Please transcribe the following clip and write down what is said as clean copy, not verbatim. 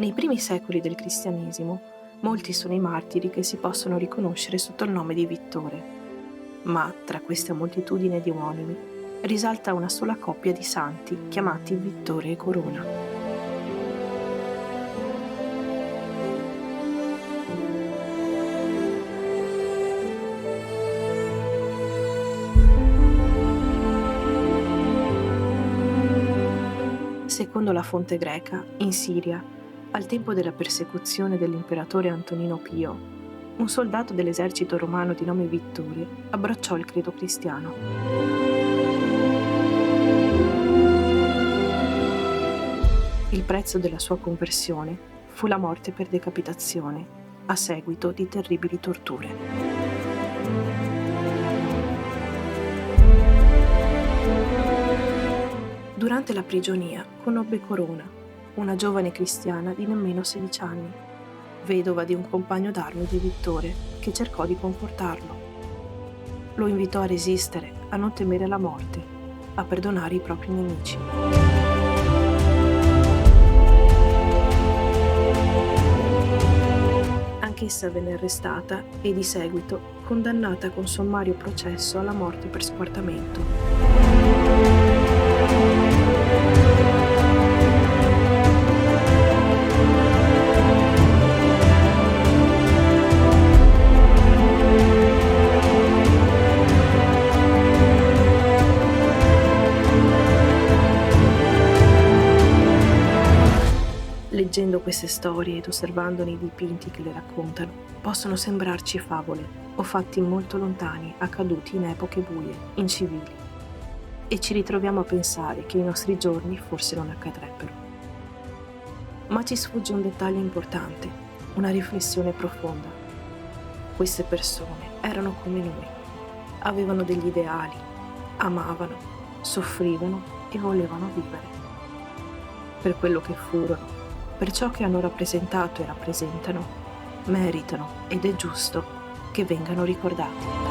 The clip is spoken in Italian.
Nei primi secoli del cristianesimo, molti sono i martiri che si possono riconoscere sotto il nome di Vittore, ma tra questa moltitudine di omonimi risalta una sola coppia di santi chiamati Vittore e Corona. Secondo la fonte greca, in Siria, al tempo della persecuzione dell'imperatore Antonino Pio, un soldato dell'esercito romano di nome Vittore abbracciò il credo cristiano. Il prezzo della sua conversione fu la morte per decapitazione, a seguito di terribili torture. Durante la prigionia conobbe Corona, una giovane cristiana di nemmeno 16 anni, vedova di un compagno d'armi di Vittore, che cercò di confortarlo. Lo invitò a resistere, a non temere la morte, a perdonare i propri nemici. Anch'essa venne arrestata e di seguito condannata con sommario processo alla morte per squartamento. Leggendo queste storie ed osservandone i dipinti che le raccontano, possono sembrarci favole o fatti molto lontani, accaduti in epoche buie, incivili. E ci ritroviamo a pensare che i nostri giorni forse non accadrebbero. Ma ci sfugge un dettaglio importante, una riflessione profonda. Queste persone erano come noi, avevano degli ideali, amavano, soffrivano e volevano vivere. Per quello che furono, per ciò che hanno rappresentato e rappresentano, meritano ed è giusto che vengano ricordati.